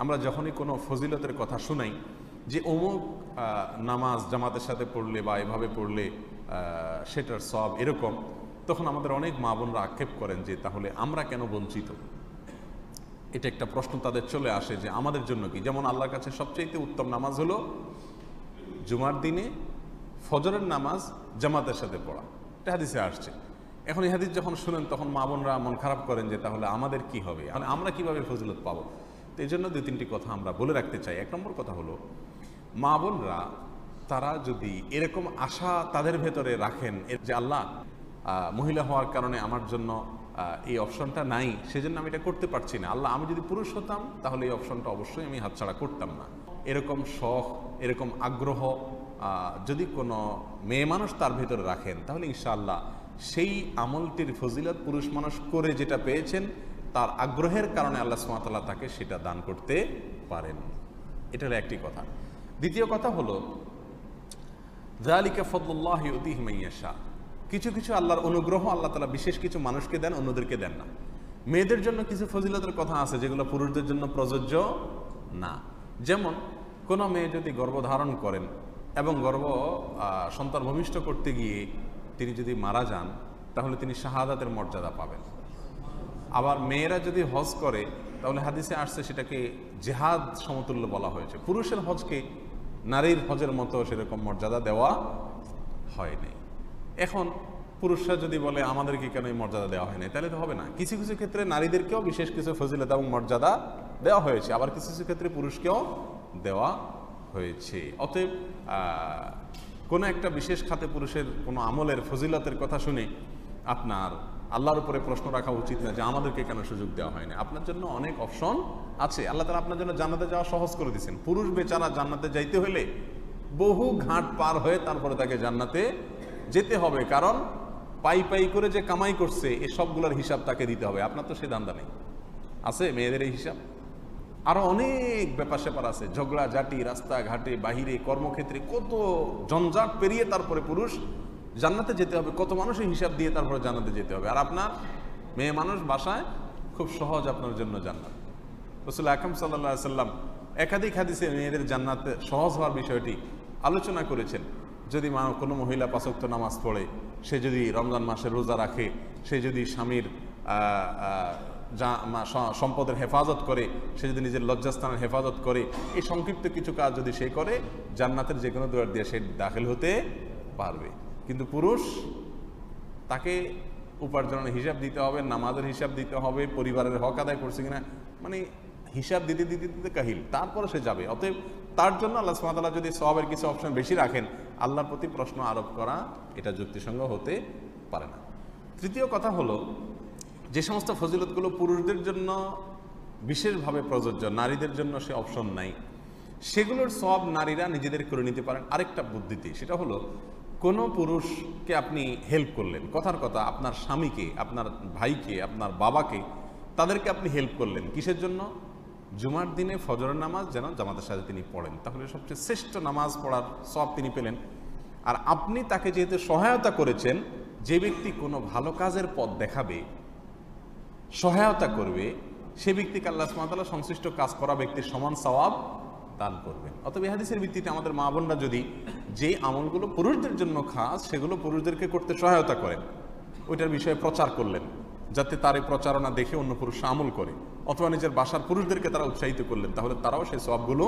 আমরা যখনই কোনো ফজিলতের কথা শুনাই যে অমুক নামাজ জামাতের সাথে পড়লে বা এভাবে পড়লে সেটার সব এরকম, তখন আমাদের অনেক মা বোনরা আক্ষেপ করেন যে তাহলে আমরা কেন বঞ্চিত। এটা একটা প্রশ্ন তাদের চলে আসে যে আমাদের জন্য কি। যেমন আল্লাহর কাছে সবচেয়ে উত্তম নামাজ হলো জুমার দিনে ফজরের নামাজ জামাতের সাথে পড়া, এটা হাদিসে আসছে। এখন এই হাদিস যখন শুনেন তখন মা বোনরা মন খারাপ করেন যে তাহলে আমাদের কি হবে, মানে আমরা কিভাবে ফজিলত পাবো। তো এই জন্য 2-3টি কথা আমরা বলে রাখতে চাই। 1 নম্বর কথা হলো, মা বোনরা তারা যদি এরকম আশা তাদের ভেতরে রাখেন যে আল্লাহ মহিলা হওয়ার কারণে আমার জন্য এই অপশনটা নাই, সেজন্য আমি এটা করতে পারছি না, আল্লাহ আমি যদি পুরুষ হতাম তাহলে এই অপশনটা অবশ্যই আমি হাতছাড়া করতাম না। এরকম শখ, এরকম আগ্রহ যদি কোনো মেয়ে মানুষ তার ভেতরে রাখেন, তাহলে ইনশাআল্লাহ সেই আমলটির ফজিলত পুরুষ মানুষ করে যেটা পেয়েছেন তার আগ্রহের কারণে আল্লাহ সুবহানাহু ওয়া তাআলা তাকে সেটা দান করতে পারেন। এটা হলো একটি কথা। দ্বিতীয় কথা হলো, যালিকা ফাদলুল্লাহি ইউতিহি মান ইয়াশা, কিছু কিছু আল্লাহর অনুগ্রহ আল্লাহ তাআলা বিশেষ কিছু মানুষকে দেন, অন্যদেরকে দেন না। মেয়েদের জন্য কিছু ফজিলতের কথা আছে যেগুলো পুরুষদের জন্য প্রযোজ্য না। যেমন কোনো মেয়ে যদি গর্ভধারণ করেন এবং সন্তান ভূমিষ্ঠ করতে গিয়ে তিনি যদি মারা যান, তাহলে তিনি শাহাদাতের মর্যাদা পাবেন। আবার মেয়েরা যদি হজ করে, তাহলে হাদিসে আসছে সেটাকে জিহাদ সমতুল্য বলা হয়েছে। পুরুষের হজকে নারীর হজের মতো সেরকম মর্যাদা দেওয়া হয়নি। এখন পুরুষরা যদি বলে আমাদেরকে কেন এই মর্যাদা দেওয়া হয়নি, তাহলে তো হবে না। কিছু কিছু ক্ষেত্রে নারীদেরকেও বিশেষ কিছু ফজিলত এবং মর্যাদা দেওয়া হয়েছে, আবার কিছু কিছু ক্ষেত্রে পুরুষকেও দেওয়া হয়েছে। অতএব কোনো একটা বিশেষ খাতে পুরুষের কোনো আমলের ফজিলতের কথা শুনে আপনার আল্লাহর উপরে প্রশ্ন রাখা উচিত না যে আমাদেরকে কেন সুযোগ দেওয়া হয়নি। আপনার জন্য অনেক অপশন আছে, আল্লাহ তাআলা আপনার জন্য জান্নাতে যাওয়া সহজ করে দিয়েছেন। পুরুষ বেচারা জান্নাতে যাইতে হলে বহু ঘাট পার হয়ে তারপরে তাকে জান্নাতে যেতে হবে, কারণ পাই পাই করে যে কামাই করছে এই সবগুলোর হিসাব তাকে দিতে হবে। আপনার তো সে ধান্দা নেই, আছে মেয়েদের এই হিসাব। আরো অনেক ব্যাপার স্যাপার আছে, ঝগড়া ঝাঁটি, রাস্তাঘাটে, বাহিরে, কর্মক্ষেত্রে কত জঞ্জাট পেরিয়ে তারপরে পুরুষ জান্নাতে যেতে হবে, কত মানুষের হিসাব দিয়ে তারপরে জান্নাতে যেতে হবে। আর আপনার মেয়ে মানুষ বাসায়, খুব সহজ আপনার জন্য জান্নাত। রাসূল আকরাম সাল্লাল্লাহু আলাইহি সাল্লাম একাধিক হাদিসে মেয়েদের জান্নাতে সহজ হওয়ার বিষয়টি আলোচনা করেছেন। যদি কোনো মহিলা 5 ওয়াক্ত নামাজ পড়ে, সে যদি রমজান মাসে রোজা রাখে, সে যদি স্বামীর সম্পদের হেফাজত করে, সে যদি নিজের লজ্জাস্থানের হেফাজত করে, এই সংক্ষিপ্ত কিছু কাজ যদি সে করে, জান্নাতের যে কোনো দুয়ার দিয়ে সে দাখিল হতে পারবে। কিন্তু পুরুষ, তাকে উপার্জনের হিসাব দিতে হবে, নামাজের হিসাব দিতে হবে, পরিবারের হক আদায় করছে কিনা, মানে হিসাব দিতে দিতে দিতে কাহিল, তারপরে সে যাবে। অতএব তার জন্য আল্লাহ সুবহানাহু ওয়া তাআলা যদি সওয়াবের কিছু অপশন বেশি রাখেন, আল্লাহর প্রতি প্রশ্ন আরোপ করা এটা যুক্তিসঙ্গত হতে পারে না। তৃতীয় কথা হলো, যে সমস্ত ফজিলতগুলো পুরুষদের জন্য বিশেষভাবে প্রযোজ্য, নারীদের জন্য সে অপশন নাই, সেগুলোর সব নারীরা নিজেদের করে নিতে পারেন আরেকটা বুদ্ধিতে। সেটা হলো, কোনো পুরুষকে আপনি হেল্প করলেন, কথার কথা আপনার স্বামীকে, আপনার ভাইকে, আপনার বাবাকে, তাদেরকে আপনি হেল্প করলেন কিসের জন্য? জুমার দিনে ফজরের নামাজ যেন জামাতের সাথে তিনি পড়েন, তাহলে সবচেয়ে শ্রেষ্ঠ নামাজ পড়ার সব তিনি পেলেন। আর আপনি তাকে যেহেতু সহায়তা করেছেন, যে ব্যক্তি কোনো ভালো কাজের পথ দেখাবে, সহায়তা করবে, সে ব্যক্তিকে আল্লাহ সুবহানাহু ওয়া তাআলা সংশ্লিষ্ট কাজ করা ব্যক্তির সমান সওয়াব দান করবেন। অতএব এই হাদিসের ভিত্তিতে আমাদের মা বোনরা যদি যে আমলগুলো পুরুষদের জন্য খাস, সেগুলো পুরুষদেরকে করতে সহায়তা করেন, ওইটার বিষয়ে প্রচার করলেন, যাতে তার এই প্রচারণা দেখে অন্য পুরুষরা আমল করে, অথবা নিজের বাসার পুরুষদেরকে তারা উৎসাহিত করলেন, তাহলে তারাও সেই সওয়াবগুলো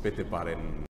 পেতে পারেন।